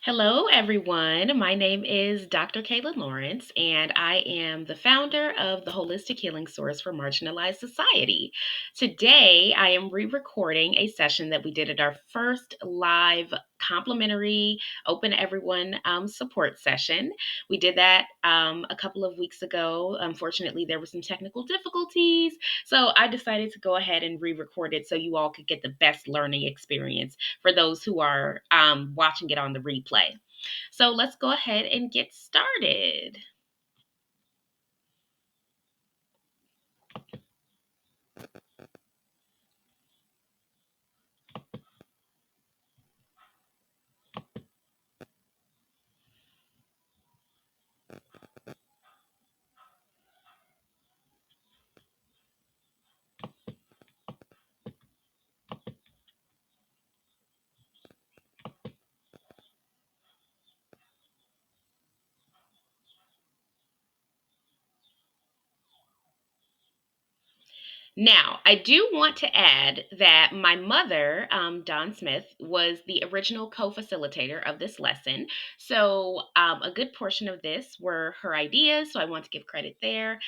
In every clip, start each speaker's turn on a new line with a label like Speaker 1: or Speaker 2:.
Speaker 1: Hello, everyone. My name is Dr. Calynn Lawrence, and I am the founder of the Holistic Healing Source for Marginalized Society. Today, I am re recording a session that we did at our first live complimentary open to everyone support session. We did that a couple of weeks ago. Unfortunately, there were some technical difficulties, so I decided to go ahead and re record it so you all could get the best learning experience for those who are watching it on the replay. So let's go ahead and get started. Now, I do want to add that my mother, Dawn Smith, was the original co facilitator of this lesson. So, a good portion of this were her ideas. So, I want to give credit there.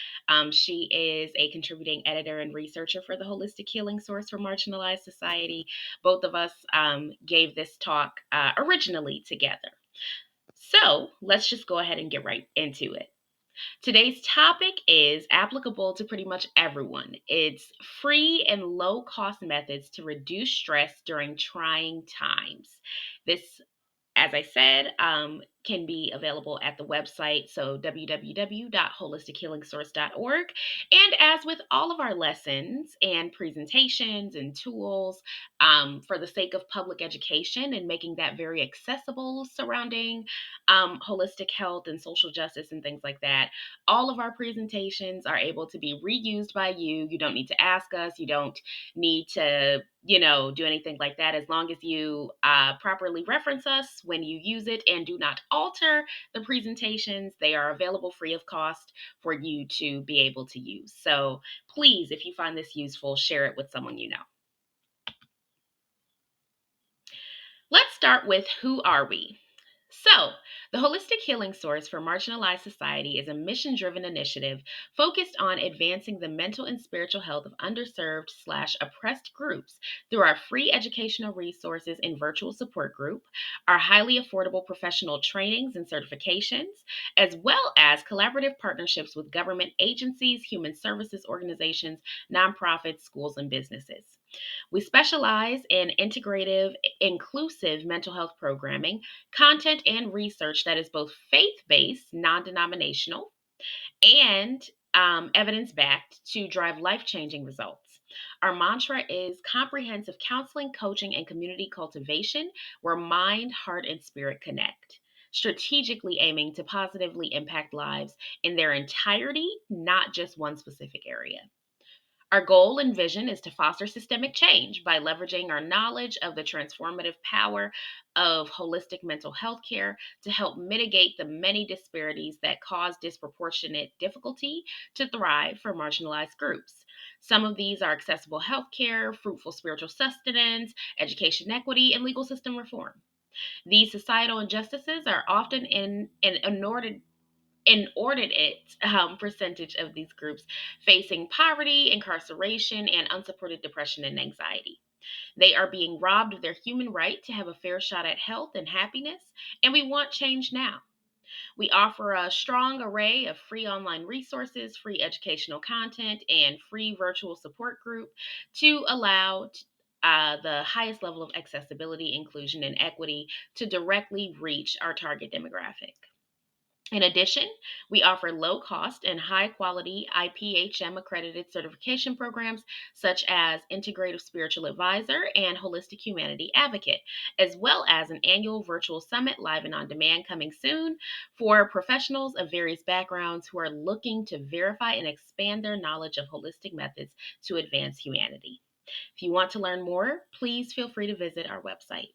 Speaker 1: She is a contributing editor and researcher for the Holistic Healing Source for Marginalized Society. Both of us gave this talk originally together. So, let's just go ahead and get right into it. Today's topic is applicable to pretty much everyone. It's free and low cost methods to reduce stress during trying times. This, as I said, can be available at the website, so www.holistichealingsource.org. And as with all of our lessons and presentations and tools, for the sake of public education and making that very accessible surrounding holistic health and social justice and things like that, all of our presentations are able to be reused by you. You don't need to ask us. You don't need to do anything like that, as long as you properly reference us when you use it and do not alter the presentations. They are available free of cost for you to be able to use. So please, if you find this useful, share it with someone you know. Let's start with, who are we? So, the Holistic Healing Source for Marginalized Society is a mission driven initiative focused on advancing the mental and spiritual health of underserved/oppressed groups through our free educational resources and virtual support group, our highly affordable professional trainings and certifications, as well as collaborative partnerships with government agencies, human services organizations, nonprofits, schools, and businesses. We specialize in integrative, inclusive mental health programming, content, and research that is both faith based, non denominational, and evidence backed to drive life changing results. Our mantra is comprehensive counseling, coaching, and community cultivation where mind, heart, and spirit connect. Strategically aiming to positively impact lives in their entirety, not just one specific area. Our goal and vision is to foster systemic change by leveraging our knowledge of the transformative power of holistic mental health care to help mitigate the many disparities that cause disproportionate difficulty to thrive for marginalized groups. Some of these are accessible health care, fruitful spiritual sustenance, education equity, and legal system reform. These societal injustices are often in an inordinate percentage of these groups facing poverty, incarceration, and unsupported depression and anxiety. They are being robbed of their human right to have a fair shot at health and happiness, and we want change now. We offer a strong array of free online resources, free educational content, and free virtual support group to allow the highest level of accessibility, inclusion, and equity to directly reach our target demographic. In addition, we offer low cost and high quality IPHM accredited certification programs such as Integrative Spiritual Advisor and Holistic Humanity Advocate, as well as an annual virtual summit live and on demand coming soon for professionals of various backgrounds who are looking to verify and expand their knowledge of holistic methods to advance humanity. If you want to learn more, please feel free to visit our website.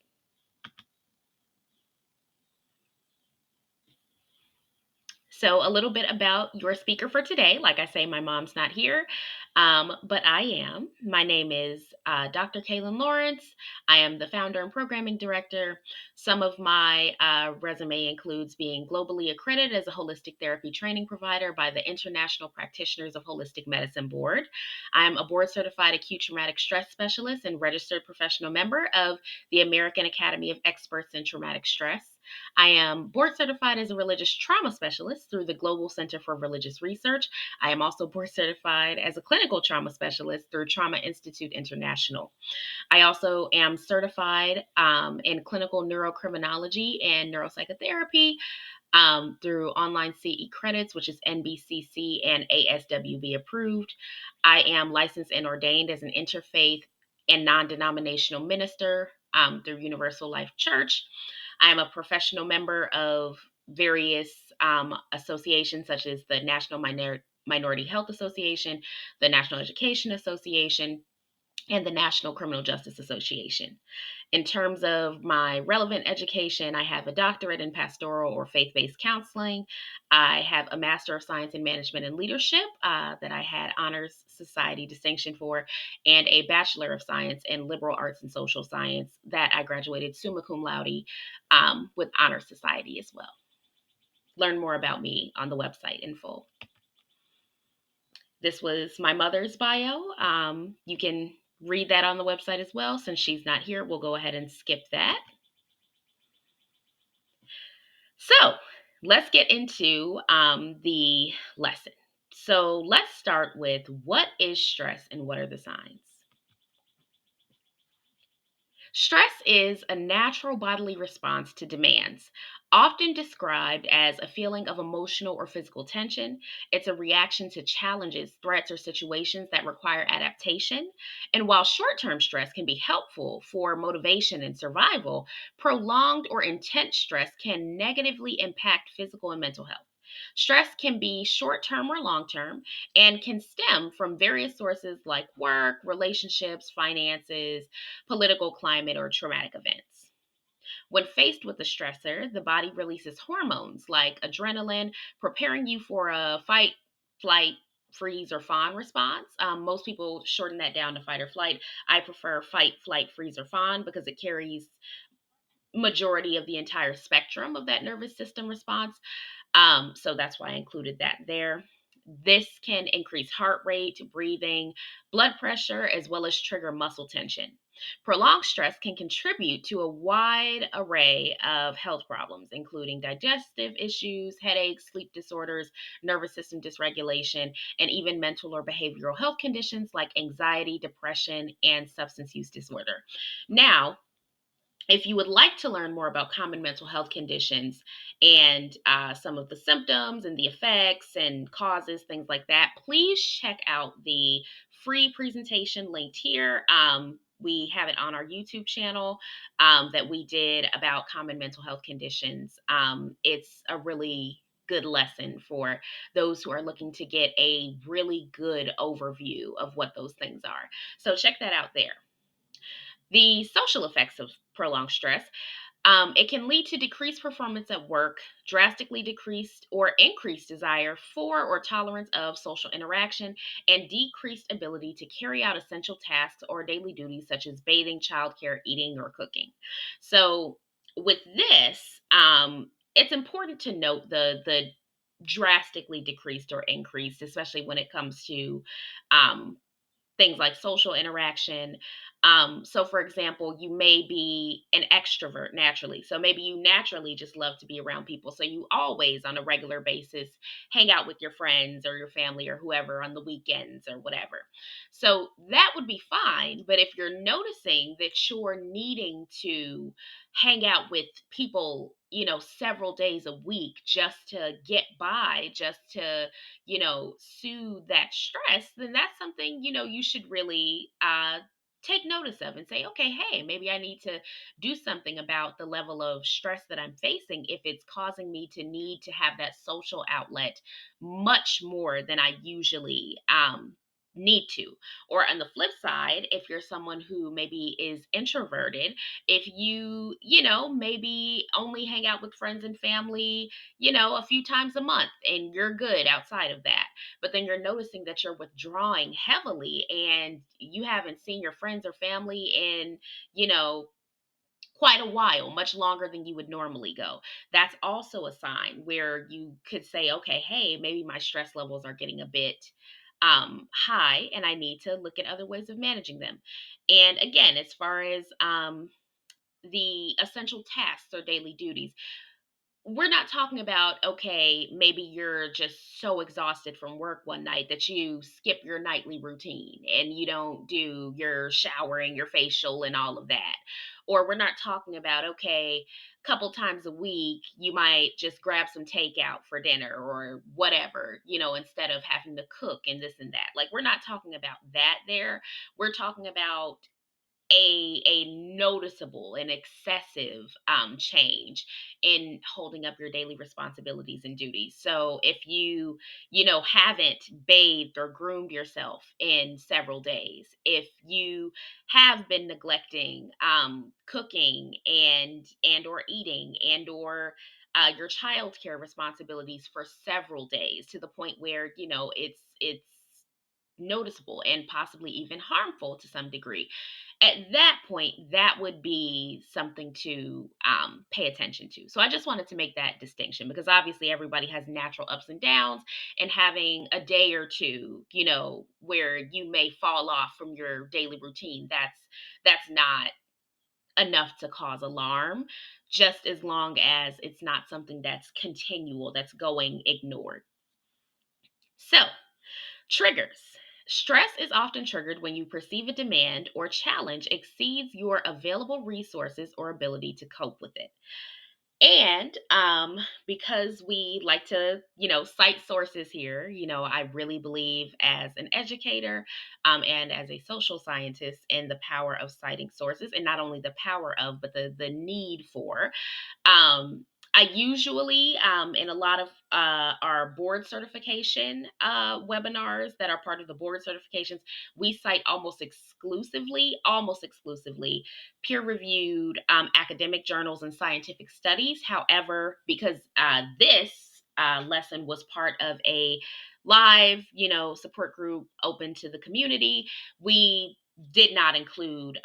Speaker 1: So, a little bit about your speaker for today. Like I say, my mom's not here, but I am. My name is Dr. Calynn Lawrence. I am the founder and programming director. Some of my resume includes being globally accredited as a holistic therapy training provider by the International Practitioners of Holistic Medicine Board. I'm a board certified acute traumatic stress specialist and registered professional member of the American Academy of Experts in Traumatic Stress. I am board certified as a religious trauma specialist through the Global Center for Religious Research. I am also board certified as a clinical trauma specialist through Trauma Institute International. I also am certified in clinical neurocriminology and neuropsychotherapy through online CE credits, which is NBCC and ASWB approved. I am licensed and ordained as an interfaith and non denominational minister through Universal Life Church. I am a professional member of various associations, such as the National Minority Health Association, the National Education Association, and the National Criminal Justice Association. In terms of my relevant education, I have a doctorate in pastoral or faith based counseling. I have a Master of Science in Management and Leadership that I had Honors Society distinction for, and a Bachelor of Science in Liberal Arts and Social Science that I graduated summa cum laude with Honors Society as well. Learn more about me on the website in full. This was my mother's bio. You can read that on the website as well. Since she's not here, we'll go ahead and skip that. So let's get into the lesson. So let's start with what is stress and what are the signs? Stress is a natural bodily response to demands, often described as a feeling of emotional or physical tension. It's a reaction to challenges, threats, or situations that require adaptation. And while short term stress can be helpful for motivation and survival, prolonged or intense stress can negatively impact physical and mental health. Stress can be short term or long term and can stem from various sources like work, relationships, finances, political climate, or traumatic events. When faced with a stressor, the body releases hormones like adrenaline, preparing you for a fight, flight, freeze, or fawn response. Most people shorten that down to fight or flight. I prefer fight, flight, freeze, or fawn because it carries majority of the entire spectrum of that nervous system response. So that's why I included that there. This can increase heart rate, breathing, blood pressure, as well as trigger muscle tension. Prolonged stress can contribute to a wide array of health problems, including digestive issues, headaches, sleep disorders, nervous system dysregulation, and even mental or behavioral health conditions like anxiety, depression, and substance use disorder. Now, if you would like to learn more about common mental health conditions and some of the symptoms and the effects and causes, things like that, please check out the free presentation linked here. We have it on our YouTube channel that we did about common mental health conditions. It's a really good lesson for those who are looking to get a really good overview of what those things are. So check that out there. The social effects of prolonged stress. It can lead to decreased performance at work, drastically decreased or increased desire for or tolerance of social interaction, and decreased ability to carry out essential tasks or daily duties such as bathing, childcare, eating, or cooking. So, with this, it's important to note the drastically decreased or increased, especially when it comes to um, things like social interaction. So, for example, you may be an extrovert naturally. So, maybe you naturally just love to be around people. So, you always, on a regular basis, hang out with your friends or your family or whoever on the weekends or whatever. So, that would be fine. But if you're noticing that you're needing to hang out with people, several days a week just to get by, just to soothe that stress, then that's something, you should really take notice of and say, okay, hey, maybe I need to do something about the level of stress that I'm facing if it's causing me to need to have that social outlet much more than I usually need to. Or on the flip side, if you're someone who maybe is introverted, if maybe only hang out with friends and family, a few times a month and you're good outside of that, but then you're noticing that you're withdrawing heavily and you haven't seen your friends or family in, you know, quite a while, much longer than you would normally go. That's also a sign where you could say, okay, hey, maybe my stress levels are getting a bit high and I need to look at other ways of managing them. And again, as far as the essential tasks or daily duties, we're not talking about, okay, maybe you're just so exhausted from work one night that you skip your nightly routine and you don't do your showering, your facial, and all of that. Or we're not talking about, okay, a couple times a week, you might just grab some takeout for dinner or whatever, instead of having to cook and this and that. Like, we're not talking about that there. We're talking about a noticeable and excessive change in holding up your daily responsibilities and duties. So if you haven't bathed or groomed yourself in several days, if you have been neglecting cooking and or eating and or your child care responsibilities for several days to the point where it's noticeable and possibly even harmful to some degree, at that point, that would be something to pay attention to. So I just wanted to make that distinction because obviously everybody has natural ups and downs, and having a day or two, where you may fall off from your daily routine, that's not enough to cause alarm, just as long as it's not something that's continual, that's going ignored. So, triggers. Stress is often triggered when you perceive a demand or challenge exceeds your available resources or ability to cope with it. And because we like to, cite sources here, I really believe as an educator and as a social scientist in the power of citing sources, and not only the power of, but the need for. I usually, in a lot of our board certification webinars that are part of the board certifications, we cite almost exclusively peer reviewed academic journals and scientific studies. However, because this lesson was part of a live, support group open to the community, we did not include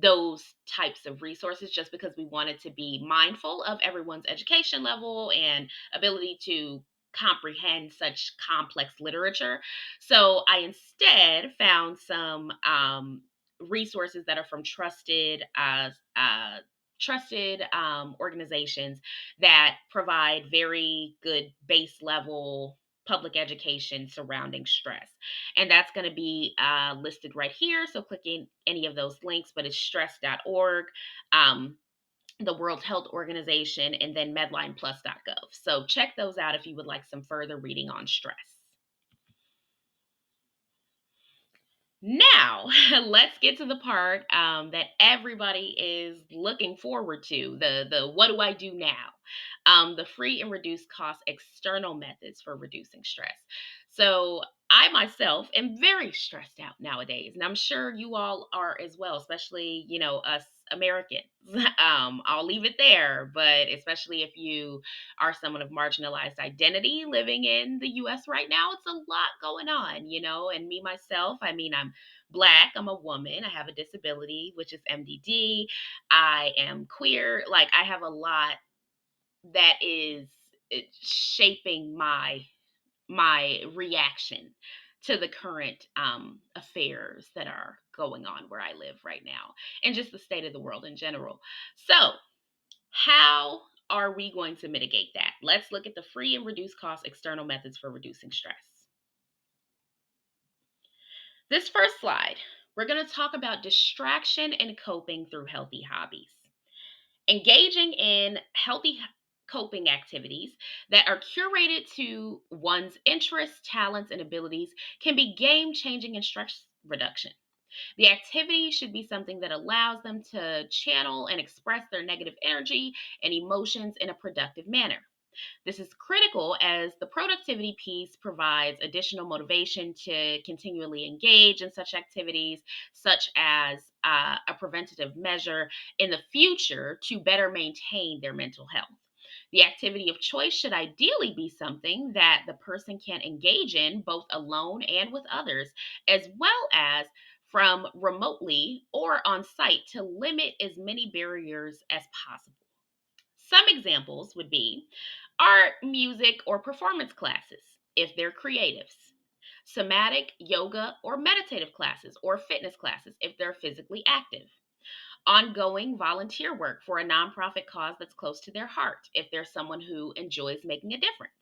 Speaker 1: those types of resources just because we wanted to be mindful of everyone's education level and ability to comprehend such complex literature. So I instead found some resources that are from trusted organizations that provide very good base level public education surrounding stress. And that's going to be listed right here. So clicking any of those links, but it's stress.org, um, the World Health Organization, and then medlineplus.gov. So check those out if you would like some further reading on stress. Now, let's get to the part that everybody is looking forward to. The what do I do now? The free and reduced cost external methods for reducing stress. So I myself am very stressed out nowadays, and I'm sure you all are as well, especially us Americans. I'll leave it there, but especially if you are someone of marginalized identity living in the US right now, it's a lot going on, and me myself, I mean, I'm Black, I'm a woman, I have a disability, which is MDD, I am queer, like I have a lot that is shaping my reaction to the current affairs that are going on where I live right now and just the state of the world in general. So, how are we going to mitigate that? Let's look at the free and reduced cost external methods for reducing stress. This first slide, we're going to talk about distraction and coping through healthy hobbies. Engaging in healthy coping activities that are curated to one's interests, talents, and abilities can be game changing in stress reduction. The activity should be something that allows them to channel and express their negative energy and emotions in a productive manner. This is critical as the productivity piece provides additional motivation to continually engage in such activities, such as a preventative measure in the future to better maintain their mental health. The activity of choice should ideally be something that the person can engage in both alone and with others, as well as from remotely or on site to limit as many barriers as possible. Some examples would be art, music, or performance classes, if they're creatives, somatic, yoga, or meditative classes, or fitness classes, if they're physically active, ongoing volunteer work for a nonprofit cause that's close to their heart, if they're someone who enjoys making a difference,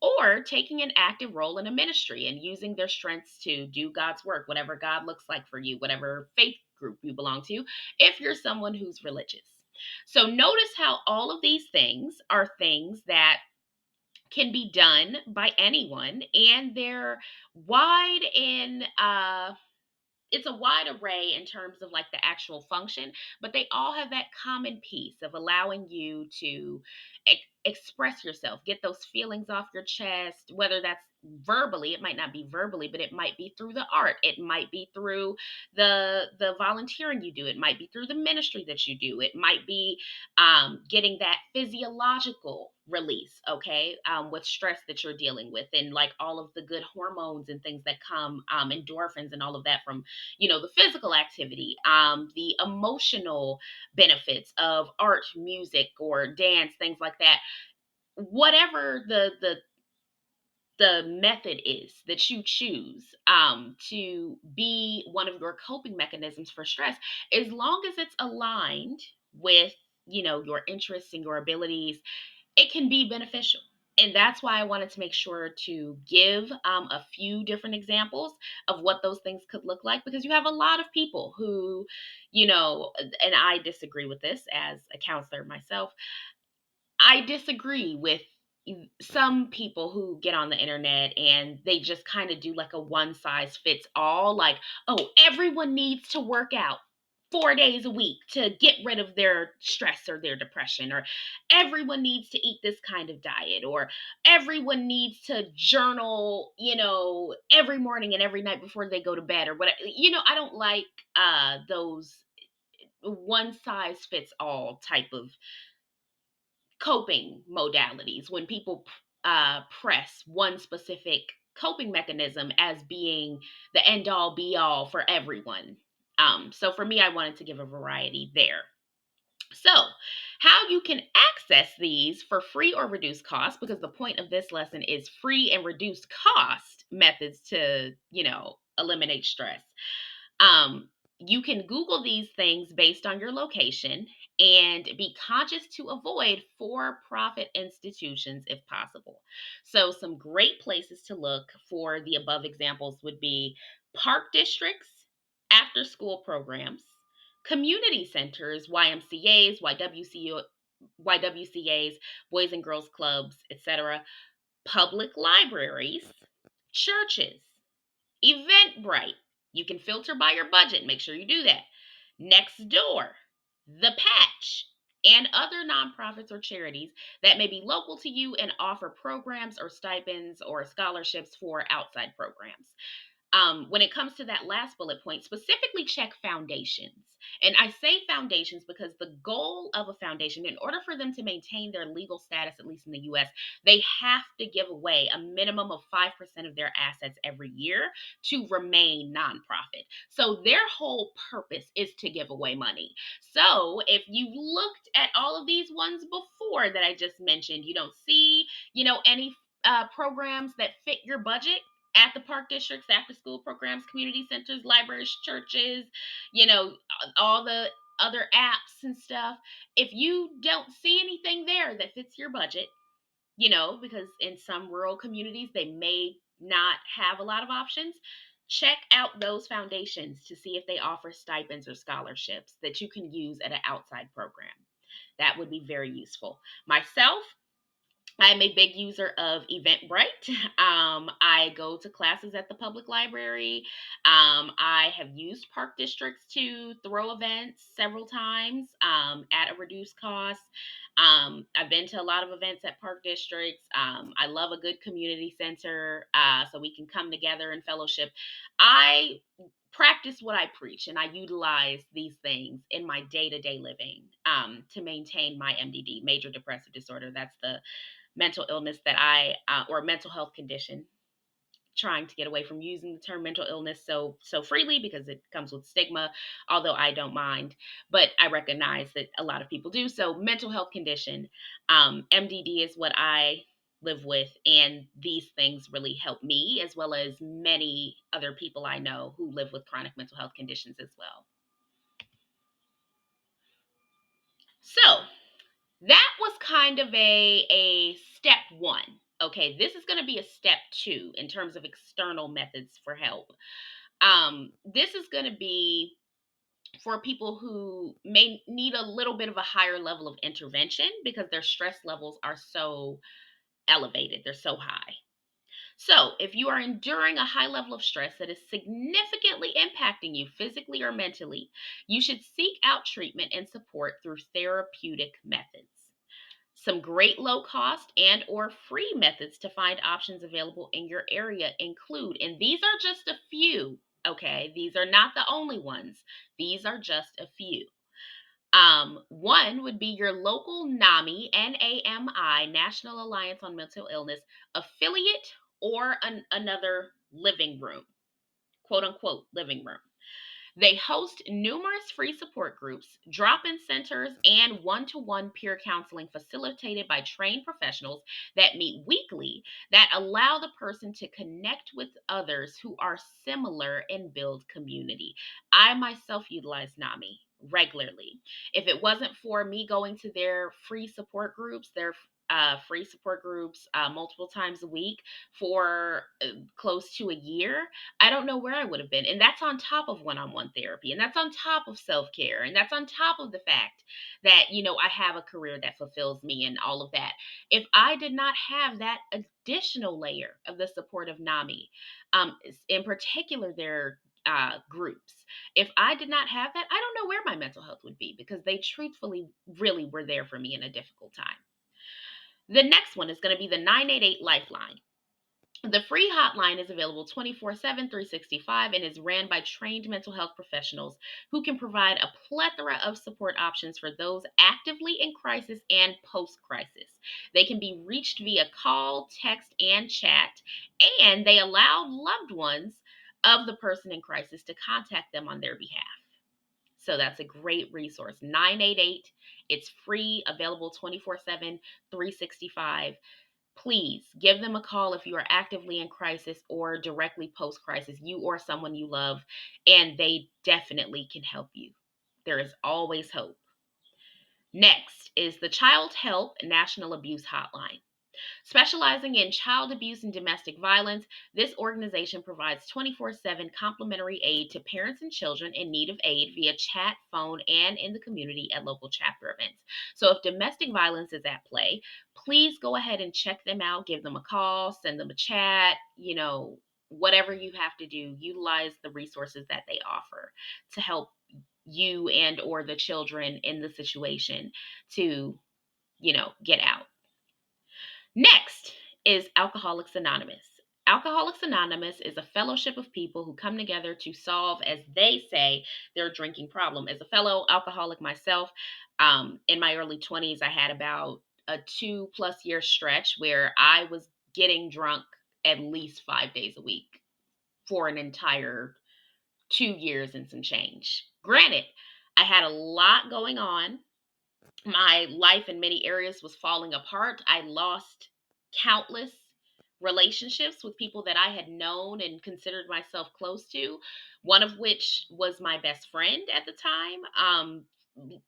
Speaker 1: or taking an active role in a ministry and using their strengths to do God's work, whatever God looks like for you, whatever faith group you belong to, if you're someone who's religious. So notice how all of these things are things that can be done by anyone, and they're wide in it's a wide array in terms of like the actual function, but they all have that common piece of allowing you to express yourself, get those feelings off your chest, whether that's verbally, it might not be verbally, but it might be through the art, it might be through the volunteering you do, it might be through the ministry that you do, it might be getting that physiological release, okay, with stress that you're dealing with, and like all of the good hormones and things that come, endorphins and all of that from the physical activity, the emotional benefits of art, music, or dance, things like that. Whatever the method is that you choose to be one of your coping mechanisms for stress, as long as it's aligned with your interests and your abilities, it can be beneficial. And that's why I wanted to make sure to give a few different examples of what those things could look like, because you have a lot of people who, and I disagree with this as a counselor myself. I disagree with some people who get on the internet and they just kind of do like a one size fits all, like, oh, everyone needs to work out 4 days a week to get rid of their stress or their depression, or everyone needs to eat this kind of diet, or everyone needs to journal, every morning and every night before they go to bed, or what. I don't like those one size fits all type of coping modalities when people press one specific coping mechanism as being the end all be all for everyone. So for me, I wanted to give a variety there. So, how you can access these for free or reduced cost, because the point of this lesson is free and reduced cost methods to, eliminate stress. Um, you can Google these things based on your location and be conscious to avoid for profit institutions if possible. So, some great places to look for the above examples would be park districts, after school programs, community centers, YMCAs, YWCAs, Boys and Girls Clubs, etc., public libraries, churches, Eventbrite. You can filter by your budget. Make sure you do that. Next Door, The Patch, and other nonprofits or charities that may be local to you and offer programs or stipends or scholarships for outside programs. When it comes to that last bullet point, specifically check foundations. And I say foundations because the goal of a foundation, in order for them to maintain their legal status, at least in the US, they have to give away a minimum of 5% of their assets every year to remain nonprofit. So their whole purpose is to give away money. So if you looked at all of these ones before that I just mentioned, you don't see, any programs that fit your budget at the park districts, after school programs, community centers, libraries, churches, all the other apps and stuff. If you don't see anything there that fits your budget, because in some rural communities, they may not have a lot of options, check out those foundations to see if they offer stipends or scholarships that you can use at an outside program. That would be very useful. Myself, I'm a big user of Eventbrite. I go to classes at the public library. I have used park districts to throw events several times at a reduced cost. I've been to a lot of events at park districts. I love a good community center so we can come together and fellowship. I practice what I preach, and I utilize these things in my day to day living to maintain my MDD, major depressive disorder. That's the mental illness that or mental health condition, trying to get away from using the term mental illness so freely because it comes with stigma, although I don't mind, but I recognize that a lot of people do. So mental health condition, MDD is what I live with, and these things really help me as well as many other people I know who live with chronic mental health conditions as well. So that was kind of a step one. Okay, this is going to be a step two in terms of external methods for help. This is going to be for people who may need a little bit of a higher level of intervention because their stress levels are so elevated, they're so high. So, if you are enduring a high level of stress that is significantly impacting you physically or mentally, you should seek out treatment and support through therapeutic methods. Some great low cost and or free methods to find options available in your area include, and these are just a few, okay? These are not the only ones. These are just a few. One would be your local NAMI, NAMI, National Alliance on Mental Illness affiliate, or another living room, quote unquote living room. They host numerous free support groups, drop in centers, and one to one peer counseling facilitated by trained professionals that meet weekly that allow the person to connect with others who are similar and build community. I myself utilize NAMI regularly. If it wasn't for me going to their free support groups, multiple times a week for close to a year, I don't know where I would have been. And that's on top of one on one therapy. And that's on top of self care. And that's on top of the fact that, I have a career that fulfills me and all of that. If I did not have that additional layer of the support of NAMI, in particular, their groups, if I did not have that, I don't know where my mental health would be because they truthfully really were there for me in a difficult time. The next one is going to be the 988 Lifeline. The free hotline is available 24/7, 365, and is ran by trained mental health professionals who can provide a plethora of support options for those actively in crisis and post crisis. They can be reached via call, text, and chat, and they allow loved ones of the person in crisis to contact them on their behalf. So that's a great resource. 988. It's free, available 24/7, 365. Please give them a call if you are actively in crisis or directly post crisis, you or someone you love, and they definitely can help you. There is always hope. Next is the Child Help National Abuse Hotline. Specializing in child abuse and domestic violence, this organization provides 24/7 complimentary aid to parents and children in need of aid via chat, phone, and in the community at local chapter events. So if domestic violence is at play, please go ahead and check them out, give them a call, send them a chat, whatever you have to do, utilize the resources that they offer to help you and or the children in the situation to, get out. Next is Alcoholics Anonymous. Alcoholics Anonymous is a fellowship of people who come together to solve, as they say, their drinking problem. As a fellow alcoholic myself, in my early 20s, I had about a 2+ year stretch where I was getting drunk at least 5 days a week for an entire 2 years and some change. Granted, I had a lot going on. My life in many areas was falling apart. I lost countless relationships with people that I had known and considered myself close to, one of which was my best friend at the time.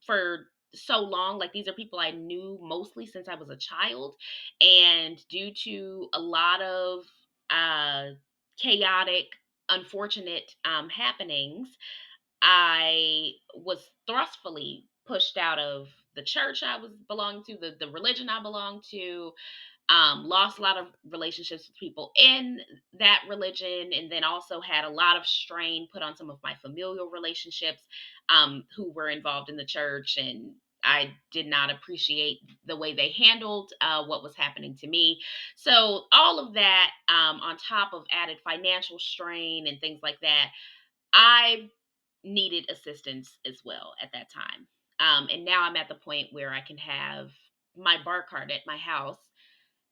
Speaker 1: For so long, like these are people I knew mostly since I was a child, and due to a lot of uh, chaotic, unfortunate happenings, I was thrustfully pushed out of the church I was belonging to, the religion I belonged to. lost a lot of relationships with people in that religion, and then also had a lot of strain put on some of my familial relationships who were involved in the church. And I did not appreciate the way they handled what was happening to me. So, all of that on top of added financial strain and things like that, I needed assistance as well at that time. And now I'm at the point where I can have my bar card at my house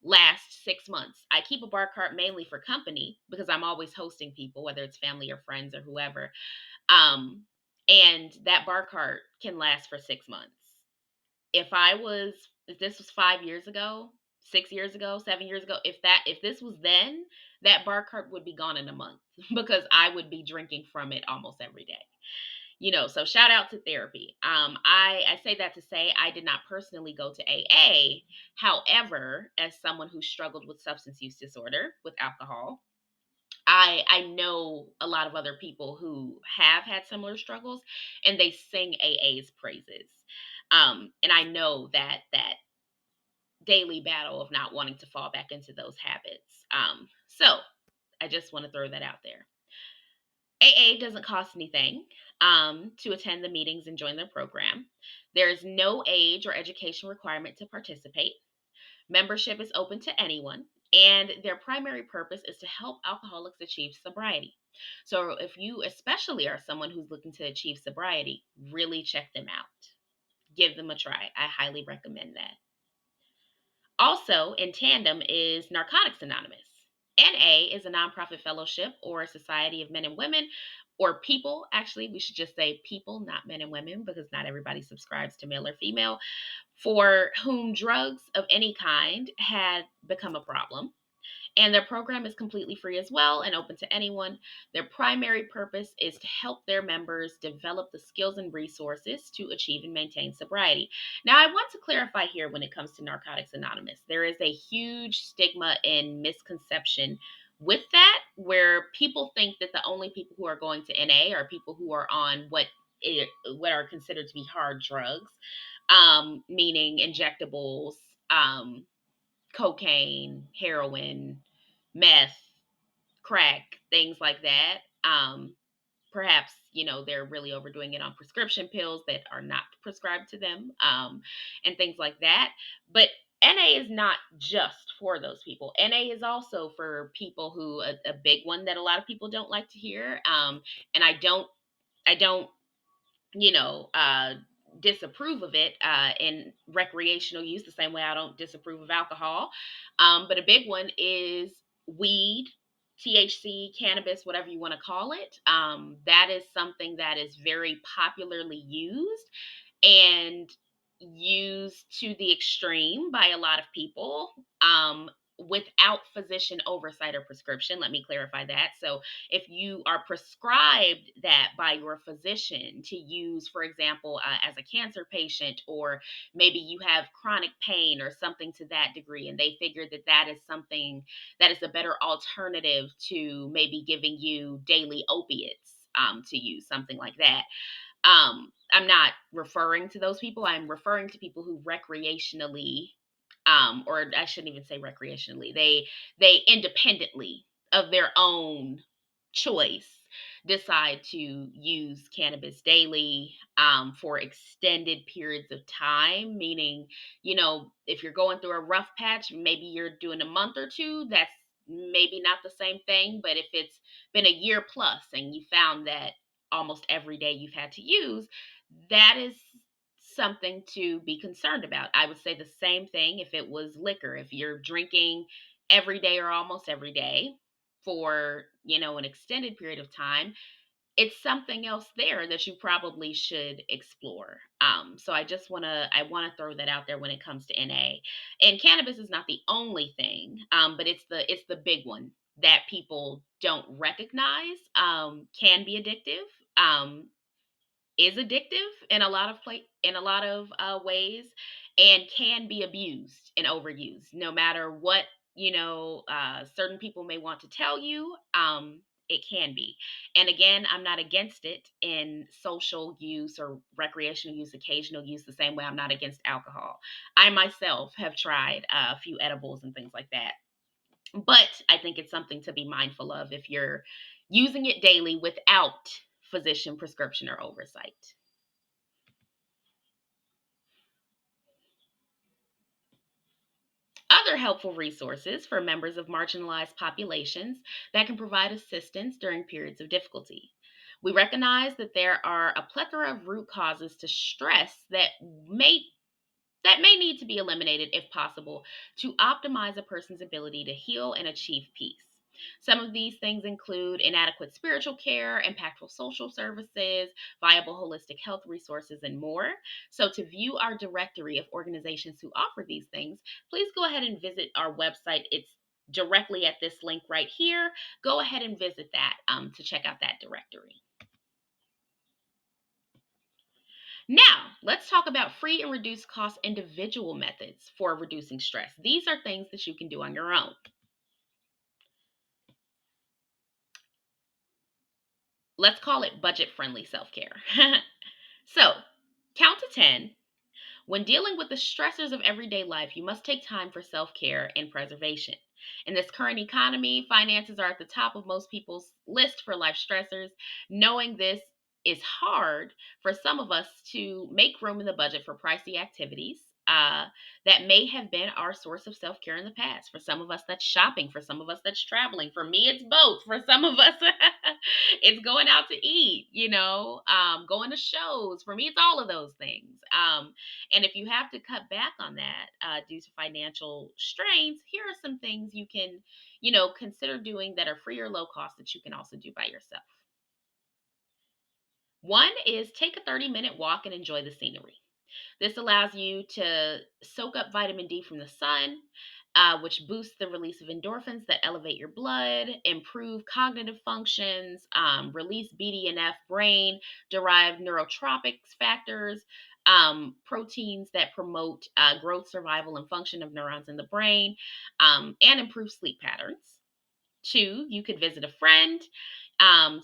Speaker 1: last 6 months. I keep a bar cart mainly for company because I'm always hosting people, whether it's family or friends or whoever. Um, and that bar cart can last for 6 months. If this was 5 years ago, 6 years ago, 7 years ago, if this was then, that bar cart would be gone in a month because I would be drinking from it almost every day. So shout out to therapy. I say that to say I did not personally go to AA. However, as someone who struggled with substance use disorder with alcohol, I know a lot of other people who have had similar struggles, and they sing AA's praises. And I know that daily battle of not wanting to fall back into those habits. So I just want to throw that out there. AA doesn't cost anything to attend the meetings and join their program. There is no age or education requirement to participate. Membership is open to anyone, and their primary purpose is to help alcoholics achieve sobriety. So, if you especially are someone who's looking to achieve sobriety, really check them out. Give them a try. I highly recommend that. Also, in tandem is Narcotics Anonymous. NA is a nonprofit fellowship or a society of men and women, or people. Actually, we should just say people, not men and women, because not everybody subscribes to male or female, for whom drugs of any kind had become a problem. And their program is completely free as well and open to anyone. Their primary purpose is to help their members develop the skills and resources to achieve and maintain sobriety. Now, I want to clarify here when it comes to Narcotics Anonymous, there is a huge stigma and misconception with that, where people think that the only people who are going to NA are people who are on what are considered to be hard drugs, meaning injectables, um, cocaine, heroin, meth, crack, things like that. Perhaps, they're really overdoing it on prescription pills that are not prescribed to them, and things like that. But NA is not just for those people. NA is also for people who, a big one that a lot of people don't like to hear. And I don't you know, uh, disapprove of it in recreational use the same way I don't disapprove of alcohol. But a big one is weed, THC, cannabis, whatever you want to call it. That is something that is very popularly used and used to the extreme by a lot of people, without physician oversight or prescription. Let me clarify that. So, if you are prescribed that by your physician to use, for example, as a cancer patient, or maybe you have chronic pain or something to that degree, and they figure that that is something that is a better alternative to maybe giving you daily opiates to use, something like that. I'm not referring to those people. I'm referring to people who recreationally, or I shouldn't even say recreationally. They independently of their own choice decide to use cannabis daily, for extended periods of time. Meaning, if you're going through a rough patch, maybe you're doing a month or two. That's maybe not the same thing. But if it's been a year plus and you found that almost every day you've had to use, that is something to be concerned about. I would say the same thing if it was liquor. If you're drinking every day or almost every day for, an extended period of time, it's something else there that you probably should explore. So I want to throw that out there when it comes to NA. And cannabis is not the only thing, but it's the big one that people don't recognize. Can be addictive. Is addictive in a lot of ways, and can be abused and overused, no matter what certain people may want to tell you. It can be. And again, I'm not against it in social use or recreational use, occasional use, the same way I'm not against alcohol. I myself have tried a few edibles and things like that. But I think it's something to be mindful of if you're using it daily without physician prescription or oversight. Other helpful resources for members of marginalized populations that can provide assistance during periods of difficulty. We recognize that there are a plethora of root causes to stress that may need to be eliminated if possible to optimize a person's ability to heal and achieve peace. Some of these things include inadequate spiritual care, impactful social services, viable holistic health resources, and more. So, to view our directory of organizations who offer these things, please go ahead and visit our website. It's directly at this link right here. Go ahead and visit that to check out that directory. Now, let's talk about free and reduced cost individual methods for reducing stress. These are things that you can do on your own. Let's call it budget friendly self care. So, count to 10. When dealing with the stressors of everyday life, you must take time for self care and preservation. In this current economy, finances are at the top of most people's list for life stressors. Knowing this is hard for some of us to make room in the budget for pricey activities. That may have been our source of self care in the past. For some of us, that's shopping. For some of us, that's traveling. For me, it's both. For some of us, it's going out to eat, going to shows. For me, it's all of those things. And if you have to cut back on that due to financial strains, here are some things you can, consider doing that are free or low cost that you can also do by yourself. One is take a 30-minute walk and enjoy the scenery. This allows you to soak up vitamin D from the sun, which boosts the release of endorphins that elevate your blood, improve cognitive functions, release BDNF, brain derived neurotropic factors, proteins that promote growth, survival, and function of neurons in the brain, and improve sleep patterns. Two, you could visit a friend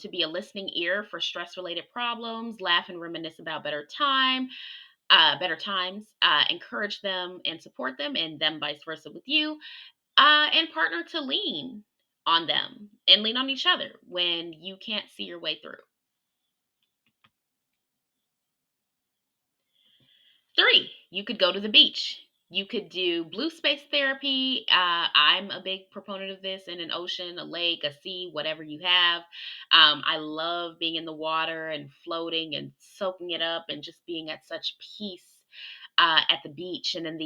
Speaker 1: to be a listening ear for stress related problems, laugh and reminisce about better times, encourage them and support them, and them vice versa with you, and partner to lean on them and lean on each other when you can't see your way through. Three, you could go to the beach. You could do blue space therapy. I'm a big proponent of this in an ocean, a lake, a sea, whatever you have. I love being in the water and floating and soaking it up and just being at such peace at the beach and in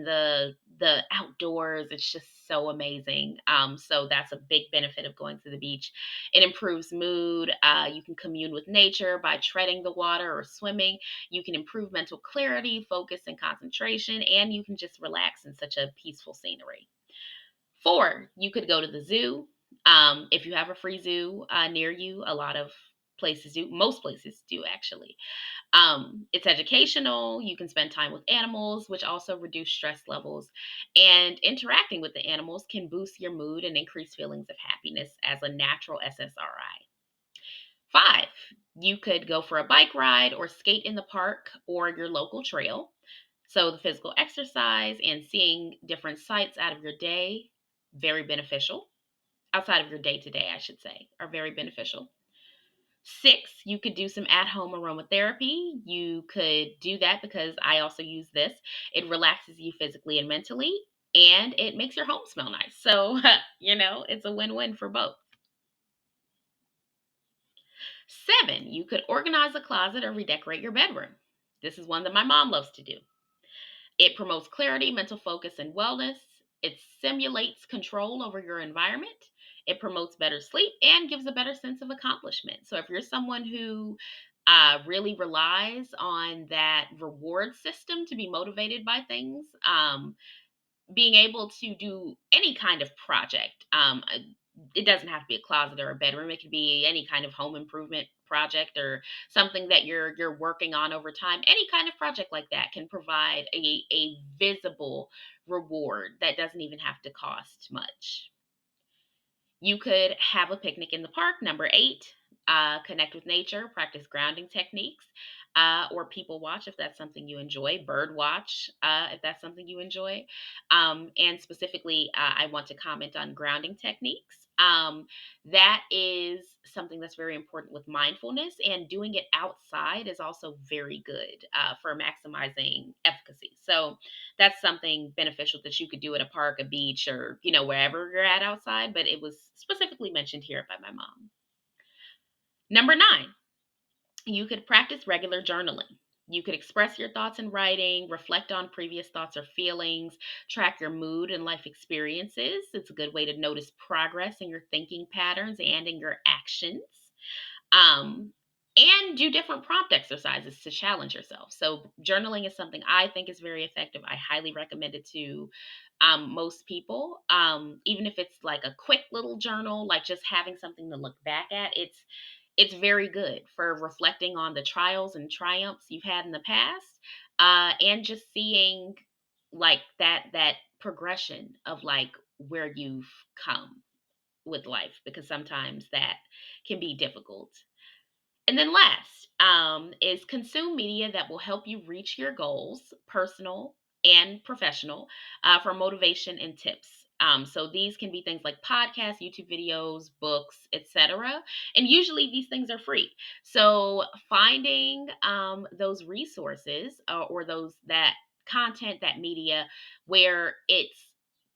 Speaker 1: the outdoors. It's just so amazing. So that's a big benefit of going to the beach. It improves mood. You can commune with nature by treading the water or swimming. You can improve mental clarity, focus, and concentration, and you can just relax in such a peaceful scenery. Four, you could go to the zoo. If you have a free zoo near you, a lot of places do. Most places do, actually. It's educational. You can spend time with animals, which also reduce stress levels. And interacting with the animals can boost your mood and increase feelings of happiness as a natural SSRI. Five, you could go for a bike ride or skate in the park or your local trail. So the physical exercise and seeing different sights out of your day, very beneficial. Outside of your day to day, I should say, are very beneficial. Six, you could do some at home aromatherapy. You could do that because I also use this. It relaxes you physically and mentally, and it makes your home smell nice. So, it's a win win for both. Seven, you could organize a closet or redecorate your bedroom. This is one that my mom loves to do. It promotes clarity, mental focus, and wellness. It simulates control over your environment. It promotes better sleep and gives a better sense of accomplishment. So, if you're someone who really relies on that reward system to be motivated by things, being able to do any kind of project. It doesn't have to be a closet or a bedroom. It could be any kind of home improvement project or something that you're working on over time. Any kind of project like that can provide a visible reward that doesn't even have to cost much. You could have a picnic in the park. Number 8, connect with nature, practice grounding techniques, or people watch if that's something you enjoy, bird watch if that's something you enjoy. And specifically, I want to comment on grounding techniques. That is something that's very important with mindfulness, and doing it outside is also very good for maximizing efficacy. So that's something beneficial that you could do at a park, a beach, or wherever you're at outside. But it was specifically mentioned here by my mom. Number 9, you could practice regular journaling. You could express your thoughts in writing, reflect on previous thoughts or feelings, track your mood and life experiences. It's a good way to notice progress in your thinking patterns and in your actions. Um, and do different prompt exercises to challenge yourself. So, journaling is something I think is very effective. I highly recommend it to most people. Even if it's like a quick little journal, like just having something to look back at, it's very good for reflecting on the trials and triumphs you've had in the past, and just seeing like that progression of like where you've come with life, because sometimes that can be difficult. And then last, is consume media that will help you reach your goals, personal and professional, for motivation and tips. So these can be things like podcasts, YouTube videos, books, etc. And usually these things are free. So finding those resources, or those that content, that media, where it's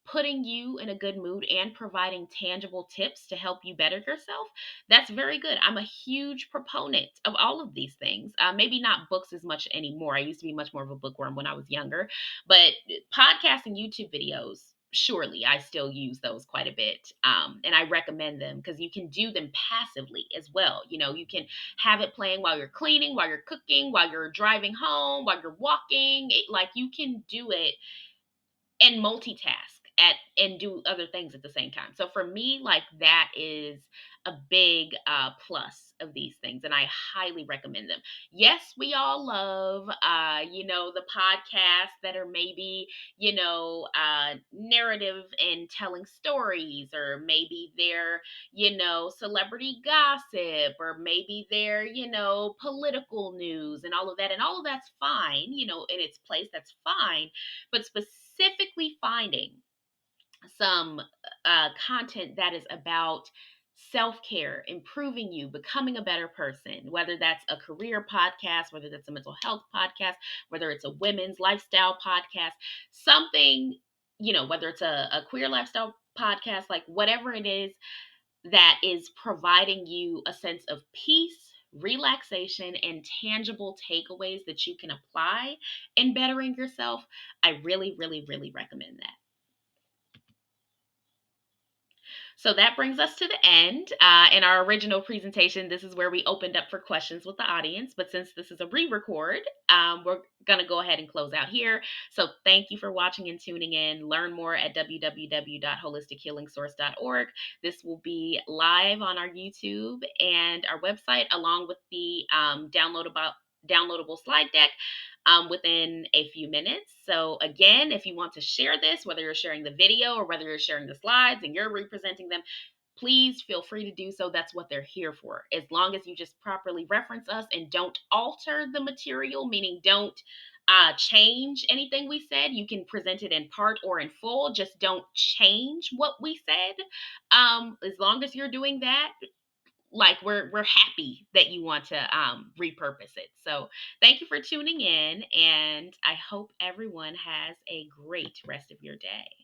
Speaker 1: putting you in a good mood and providing tangible tips to help you better yourself, that's very good. I'm a huge proponent of all of these things. Maybe not books as much anymore. I used to be much more of a bookworm when I was younger, but podcasts and YouTube videos, surely I still use those quite a bit. And I recommend them because you can do them passively as well. You can have it playing while you're cleaning, while you're cooking, while you're driving home, while you're walking. Like you can do it and multitask at and do other things at the same time. So for me, like that is a big plus of these things, and I highly recommend them. Yes, we all love the podcasts that are maybe narrative and telling stories, or maybe they're celebrity gossip, or maybe they're political news and all of that, and all of that's fine, in its place. That's fine, but specifically finding some content that is about self care, improving you, becoming a better person, whether that's a career podcast, whether that's a mental health podcast, whether it's a women's lifestyle podcast, something, whether it's a queer lifestyle podcast, like whatever it is that is providing you a sense of peace, relaxation, and tangible takeaways that you can apply in bettering yourself. I really, really, really recommend that. So that brings us to the end. In our original presentation, this is where we opened up for questions with the audience. But since this is a re record, we're going to go ahead and close out here. So thank you for watching and tuning in. Learn more at www.holistichealingsource.org. This will be live on our YouTube and our website, along with the downloadable slide deck within a few minutes. So again, if you want to share this, whether you're sharing the video or whether you're sharing the slides and you're representing them, please feel free to do so. That's what they're here for. As long as you just properly reference us and don't alter the material, meaning don't change anything we said. You can present it in part or in full. Just don't change what we said. As long as you're doing that, like we're happy that you want to repurpose it. So thank you for tuning in, and I hope everyone has a great rest of your day.